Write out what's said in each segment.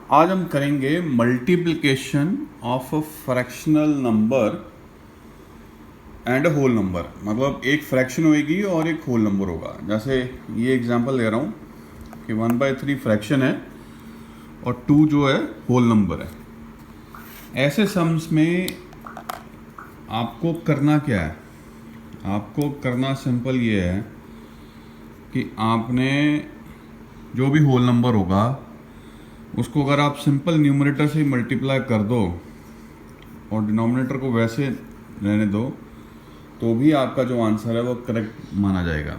आज हम करेंगे multiplication of a fractional number and a whole number. मतलब एक फ्रैक्शन होएगी और एक होल नंबर होगा। जैसे ये एग्जांपल ले रहा हूँ कि 1/3 फ्रैक्शन है और 2 जो है होल नंबर है। ऐसे सम्स में आपको करना क्या है? आपको करना सिंपल ये है कि आपने जो भी होल नंबर होगा उसको अगर आप सिंपल न्यूमरेटर से मल्टीप्लाई कर दो और डिनोमिनेटर को वैसे रहने दो तो भी आपका जो आंसर है वो करेक्ट माना जाएगा।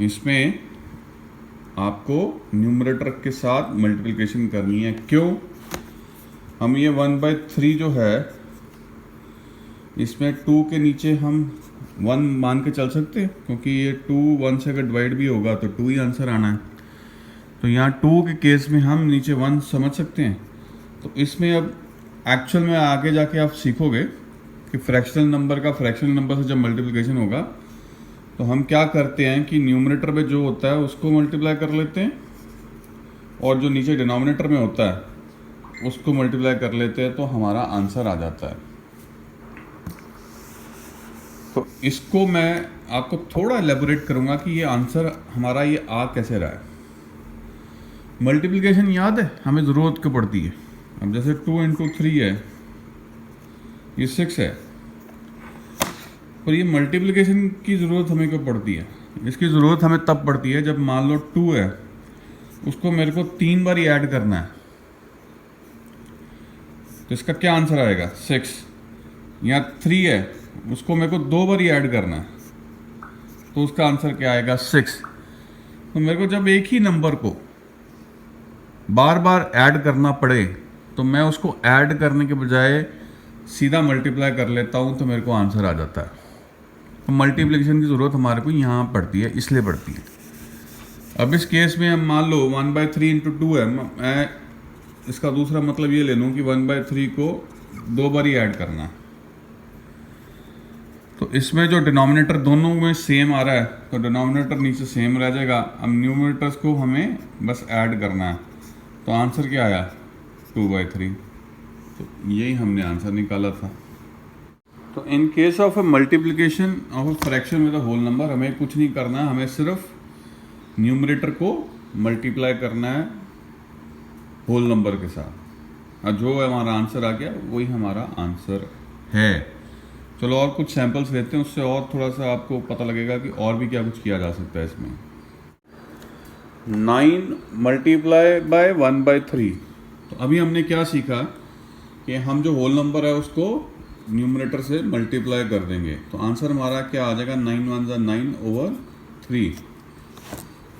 इसमें आपको न्यूमरेटर के साथ मल्टीप्लिकेशन करनी है। क्यों? हम ये 1/3 जो है इसमें 2 के नीचे हम 1 मान के चल सकते हैं, क्योंकि ये 2 1 से अगर डिवाइड भी होगा तो 2 ही आंसर आना है। तो यहाँ 2 के केस में हम नीचे 1 समझ सकते हैं। तो इसमें अब एक्चुअल में आगे जाके आप सीखोगे कि फ्रैक्शनल नंबर का फ्रैक्शनल नंबर से जब मल्टीप्लिकेशन होगा तो हम क्या करते हैं कि न्यूमरेटर में जो होता है उसको मल्टीप्लाई कर लेते हैं और जो नीचे डिनोमिनेटर में होता है उसको मल्टीप्लाई कर लेते हैं, तो हमारा आंसर आ जाता है। तो इसको मैं आपको थोड़ा एलेबोरेट करूंगा कि ये आंसर हमारा ये आ कैसे रहा है। मल्टीप्लिकेशन याद है हमें ज़रूरत क्यों पड़ती है? अब जैसे 2 × 3 है, ये 6 है, पर ये मल्टीप्लिकेशन की ज़रूरत हमें क्यों पड़ती है? इसकी ज़रूरत हमें तब पड़ती है जब मान लो 2 है, उसको मेरे को 3 बार ही ऐड करना है, तो इसका क्या आंसर आएगा? 6। यहाँ 3 है, उसको मेरे को 2 बार ही ऐड करना है, तो उसका आंसर क्या आएगा? 6। तो मेरे को जब एक ही नंबर को बार बार ऐड करना पड़े तो मैं उसको ऐड करने के बजाय सीधा मल्टीप्लाई कर लेता हूँ, तो मेरे को आंसर आ जाता है। तो मल्टीप्लिकेशन की ज़रूरत हमारे को यहाँ पड़ती है, इसलिए पड़ती है। अब इस केस में हम मान लो 1/3 × 2 है, मैं इसका दूसरा मतलब ये ले लूँ कि 1/3 को 2 बार ही ऐड करना है। तो इसमें जो डिनोमिनेटर दोनों में सेम आ रहा है तो डिनोमिनेटर नीचे सेम रह जाएगा। अब न्यूमरेटर्स को हमें बस ऐड करना है, तो आंसर क्या आया? 2/3। तो यही हमने आंसर निकाला था। तो in case of a multiplication of a fraction with a whole number हमें कुछ नहीं करना है, हमें सिर्फ न्यूमरेटर को मल्टीप्लाई करना है होल नंबर के साथ, और जो हमारा आंसर आ गया वही हमारा आंसर है। चलो और कुछ सैंपल्स लेते हैं, उससे और थोड़ा सा आपको पता लगेगा कि और भी क्या कुछ किया जा सकता है इसमें। 9 × 1/3। तो अभी हमने क्या सीखा कि हम जो होल नंबर है उसको न्यूमरेटर से मल्टीप्लाई कर देंगे, तो आंसर हमारा क्या आ जाएगा? 9 × 1 = 9/3।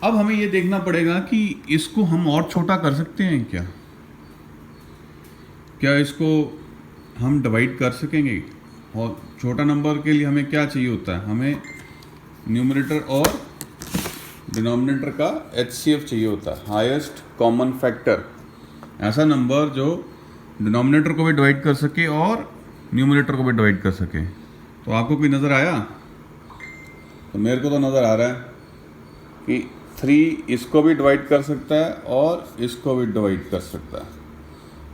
अब हमें ये देखना पड़ेगा कि इसको हम और छोटा कर सकते हैं क्या? क्या इसको हम डिवाइड कर सकेंगे? और छोटा नंबर के लिए हमें क्या चाहिए होता है? हमें न्यूमरेटर और डिनोमिनेटर का HCF चाहिए होता है, हाईएस्ट कॉमन फैक्टर। ऐसा नंबर जो डिनोमिनेटर को भी डिवाइड कर सके और न्यूमरेटर को भी डिवाइड कर सके। तो आपको कोई नज़र आया? तो मेरे को तो नज़र आ रहा है कि 3 इसको भी डिवाइड कर सकता है और इसको भी डिवाइड कर सकता है।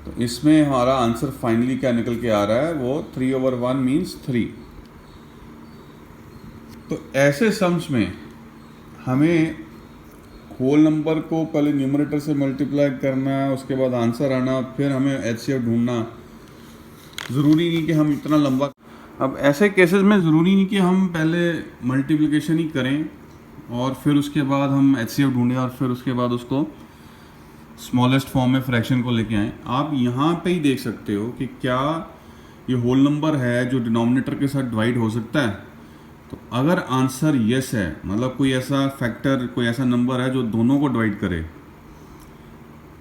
तो इसमें हमारा आंसर फाइनली क्या निकल के आ रहा है? वो 3/1 मीन्स 3। तो ऐसे सम्स में हमें होल नंबर को पहले न्यूमरेटर से मल्टीप्लाई करना है, उसके बाद आंसर आना, फिर हमें HCF ढूंढना। ज़रूरी नहीं कि हम इतना लंबा। अब ऐसे केसेस में ज़रूरी नहीं कि हम पहले मल्टीप्लिकेशन ही करें और फिर उसके बाद हम HCF ढूंढें और फिर उसके बाद उसको स्मॉलेस्ट फॉर्म में फ्रैक्शन को लेके आएँ। आप यहाँ पे ही देख सकते हो कि क्या ये होल नंबर है जो डिनोमिनेटर के साथ डिवाइड हो सकता है। तो अगर आंसर यस है, मतलब कोई ऐसा फैक्टर, कोई ऐसा नंबर है जो दोनों को डिवाइड करे,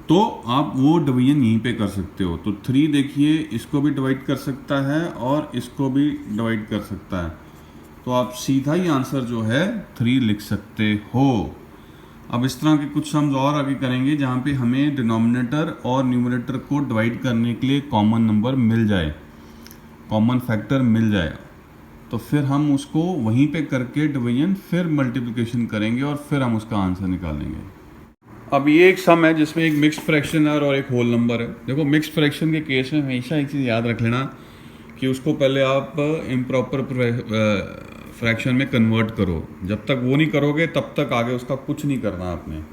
तो आप वो डिवीजन यहीं पे कर सकते हो। तो 3 देखिए इसको भी डिवाइड कर सकता है और इसको भी डिवाइड कर सकता है, तो आप सीधा ही आंसर जो है 3 लिख सकते हो। अब इस तरह के कुछ सम्स और आगे करेंगे जहाँ पे हमें डिनोमिनेटर और न्यूमरेटर को डिवाइड करने के लिए कॉमन नंबर मिल जाए, कॉमन फैक्टर मिल जाए। तो तो फिर हम उसको वहीं पे करके डिवीजन फिर मल्टीप्लिकेशन करेंगे और फिर हम उसका आंसर निकालेंगे। अब ये एक सम है जिसमें एक मिक्स्ड फ्रैक्शन है और एक होल नंबर है। देखो मिक्स्ड फ्रैक्शन के केस में हमेशा एक चीज़ याद रख लेना कि उसको पहले आप इम्प्रॉपर फ्रैक्शन में कन्वर्ट करो। जब तक वो नहीं करोगे तब तक आगे उसका कुछ नहीं करना आपने।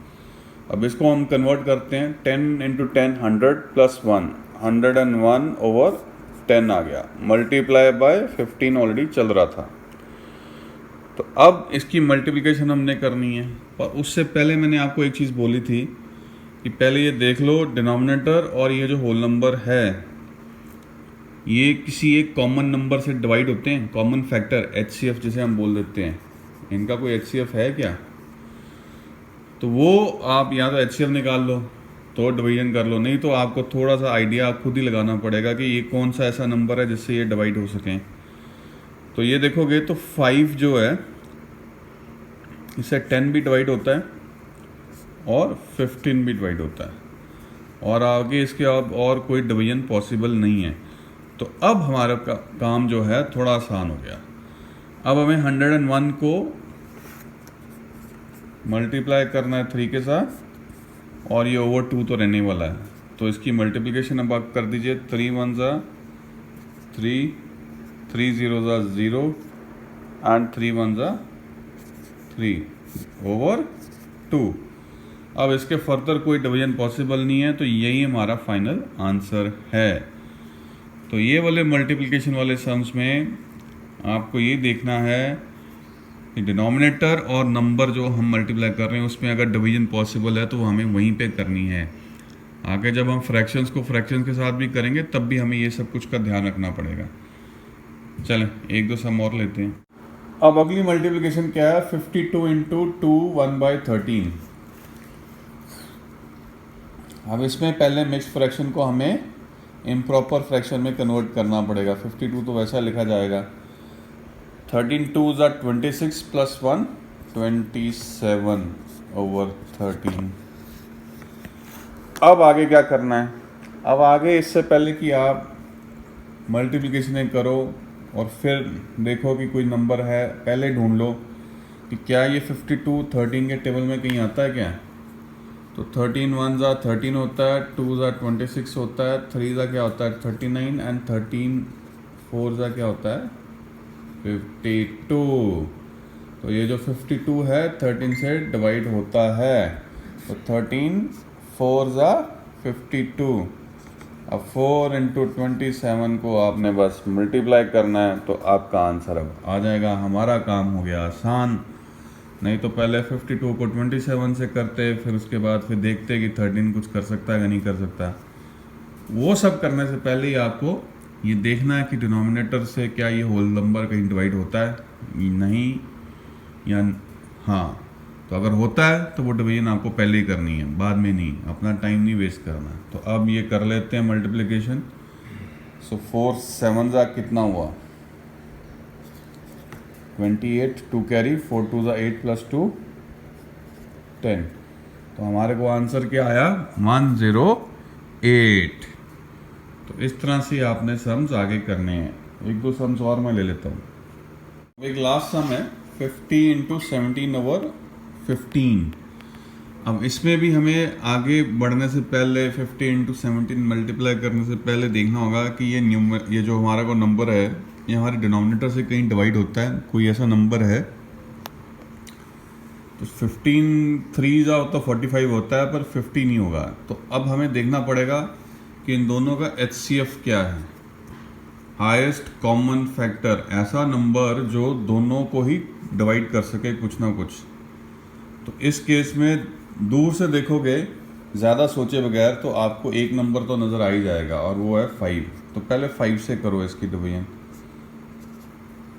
अब इसको हम कन्वर्ट करते हैं, 10 इंटू 10 100 प्लस 1 101 ओवर 10 आ गया, मल्टीप्लाई बाय 15 ऑलरेडी चल रहा था। तो अब इसकी मल्टीप्लिकेशन हमने करनी है, पर उससे पहले मैंने आपको एक चीज़ बोली थी कि पहले ये देख लो डिनोमिनेटर और ये जो होल नंबर है ये किसी एक कॉमन नंबर से डिवाइड होते हैं, कॉमन फैक्टर HCF जिसे हम बोल देते हैं। इनका कोई HCF है क्या? तो वो आप या तो HCF निकाल लो तो डिवीजन कर लो, नहीं तो आपको थोड़ा सा आइडिया खुद ही लगाना पड़ेगा कि ये कौन सा ऐसा नंबर है जिससे ये डिवाइड हो सकें। तो ये देखोगे तो 5 जो है इससे 10 भी डिवाइड होता है और 15 भी डिवाइड होता है, और आगे इसके अब और कोई डिवीजन पॉसिबल नहीं है। तो अब हमारा काम जो है थोड़ा आसान हो गया। अब हमें 101 को मल्टीप्लाई करना है 3 के साथ, और ये ओवर 2 तो रहने वाला है, तो इसकी मल्टीप्लिकेशन अब आप कर दीजिए। 3 1 ज़ा 3, 3 0 ज़ा 0 एंड 3 1 ज़ा 3 ओवर 2। अब इसके फर्दर कोई डिवीजन पॉसिबल नहीं है, तो यही हमारा फाइनल आंसर है। तो ये वाले मल्टीप्लिकेशन वाले सम्स में आपको ये देखना है कि डिनोमिनेटर और नंबर जो हम मल्टीप्लाई कर रहे हैं उसमें अगर डिवीजन पॉसिबल है तो वो हमें वहीं पे करनी है। आगे जब हम फ्रैक्शंस को फ्रैक्शंस के साथ भी करेंगे तब भी हमें ये सब कुछ का ध्यान रखना पड़ेगा। चलें एक दो सम और लेते हैं। अब अगली मल्टीप्लिकेशन क्या है? 52 इंटू 2 1/13। अब इसमें पहले मिक्स फ्रैक्शन को हमें इम्प्रॉपर फ्रैक्शन में कन्वर्ट करना पड़ेगा। 52 तो वैसा लिखा जाएगा, 13 2 ज़ा 26 प्लस 1 27 ओवर 13। अब आगे क्या करना है? अब आगे इससे पहले कि आप मल्टीप्लिकेशन करो और फिर देखो कि कोई नंबर है, पहले ढूंढ लो कि क्या ये 52 13 के टेबल में कहीं आता है क्या। तो 13 1 ज़ा 13 होता है, 2 ज़ा 26 होता है, 3 ज़ा क्या होता है 39 एंड 13 4 ज़ा क्या होता है 52। तो ये जो 52 है 13 से डिवाइड होता है, तो 13 4 ज़ा 52। अब 4 इंटू 27 को आपने बस मल्टीप्लाई करना है तो आपका आंसर अब आ जाएगा। हमारा काम हो गया आसान। नहीं तो पहले 52 को 27 से करते, फिर उसके बाद फिर देखते कि 13 कुछ कर सकता है या नहीं कर सकता। वो सब करने से पहले ही आपको ये देखना है कि डिनोमिनेटर से क्या ये होल नंबर कहीं डिवाइड होता है नहीं या हाँ। तो अगर होता है तो वो डिवीजन आपको पहले ही करनी है, बाद में नहीं, अपना टाइम नहीं वेस्ट करना। तो अब ये कर लेते हैं मल्टीप्लिकेशन। सो 4 7 ज़ा कितना हुआ 28, 2 कैरी 4 2 ज़ा 8 प्लस 2 10। तो हमारे को आंसर क्या आया 108। तो इस तरह से आपने सम्स आगे करने हैं। एक दो सम्स और मैं ले लेता हूँ। एक लास्ट सम है 50 इंटू 17 ओवर 15। अब इसमें भी हमें आगे बढ़ने से पहले 50 इंटू 17 मल्टीप्लाई करने से पहले देखना होगा कि ये जो हमारा को नंबर है ये हमारे डिनोमिनेटर से कहीं डिवाइड होता है, कोई ऐसा नंबर है। तो 15 3 ज़ा तो 45 होता है पर 50 नहीं होगा। तो अब हमें देखना पड़ेगा कि इन दोनों का HCF क्या है, हाईएस्ट कॉमन फैक्टर, ऐसा नंबर जो दोनों को ही डिवाइड कर सके कुछ ना कुछ। तो इस केस में दूर से देखोगे ज़्यादा सोचे बगैर तो आपको एक नंबर तो नज़र आ ही जाएगा और वो है 5। तो पहले 5 से करो इसकी डिवीजन।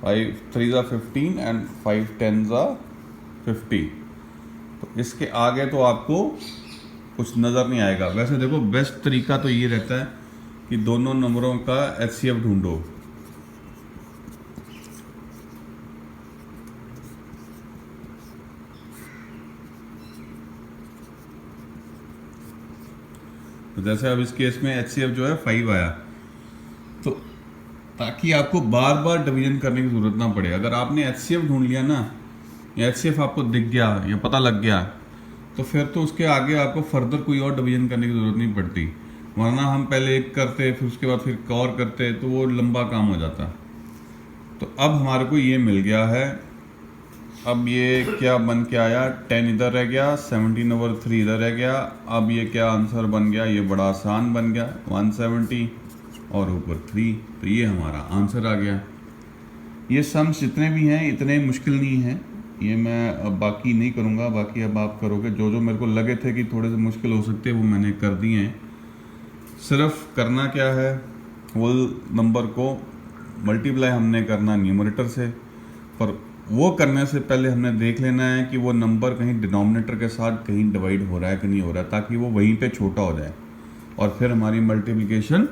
5 3 ज़ा 15 एंड 5 10 ज़ा 50। तो इसके आगे तो आपको कुछ नज़र नहीं आएगा। वैसे देखो बेस्ट तरीका तो ये रहता है कि दोनों नंबरों का HCF ढूंढो। तो जैसे अब इस केस में HCF जो है 5 आया, तो ताकि आपको बार बार डिवीजन करने की ज़रूरत ना पड़े। अगर आपने HCF ढूंढ लिया ना, या HCF आपको दिख गया या पता लग गया, तो फिर तो उसके आगे आपको फर्दर कोई और डिवीजन करने की ज़रूरत नहीं पड़ती। वरना हम पहले एक करते, फिर उसके बाद फिर एक और करते, तो वो लंबा काम हो जाता। तो अब हमारे को ये मिल गया है। अब ये क्या बन के आया, 10 इधर रह गया, 17/3 इधर रह गया। अब ये क्या आंसर बन गया, ये बड़ा आसान बन गया, 170 और ऊपर 3। तो ये हमारा आंसर आ गया। ये सम्स जितने भी हैं इतने मुश्किल नहीं हैं। ये मैं अब बाकी नहीं करूँगा, बाकी अब आप करोगे। जो जो मेरे को लगे थे कि थोड़े से मुश्किल हो सकते हैं वो मैंने कर दिए हैं। सिर्फ करना क्या है, होल नंबर को मल्टीप्लाई हमने करना न्यूमरेटर से, पर वो करने से पहले हमने देख लेना है कि वो नंबर कहीं डिनोमिनेटर के साथ कहीं डिवाइड हो रहा है कि नहीं हो रहा है, ताकि वो वहीं पे छोटा हो जाए और फिर हमारी मल्टीप्लिकेशन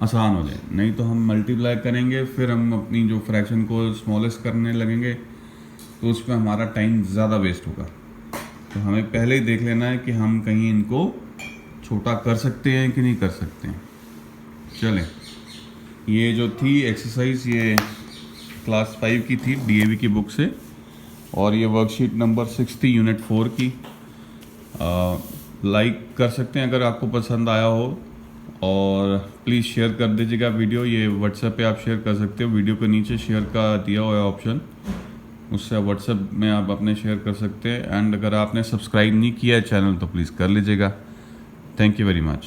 आसान हो जाए। नहीं तो हम मल्टीप्लाई करेंगे, फिर हम अपनी जो फ्रैक्शन को स्मॉलेस्ट करने लगेंगे, तो उसमें हमारा टाइम ज़्यादा वेस्ट होगा। तो हमें पहले ही देख लेना है कि हम कहीं इनको छोटा कर सकते हैं कि नहीं कर सकते हैं। चलें, ये जो थी एक्सरसाइज, ये क्लास 5 की थी DAV की बुक से, और ये वर्कशीट नंबर 6 थी यूनिट 4 की। लाइक कर सकते हैं अगर आपको पसंद आया हो, और प्लीज़ शेयर कर दीजिएगा वीडियो। ये व्हाट्सएप पे आप शेयर कर सकते हो, वीडियो के नीचे शेयर का दिया हुआ है ऑप्शन, उससे व्हाट्सएप में आप अपने शेयर कर सकते हैं। एंड अगर आपने सब्सक्राइब नहीं किया है चैनल तो प्लीज़ कर लीजिएगा। Thank you very much.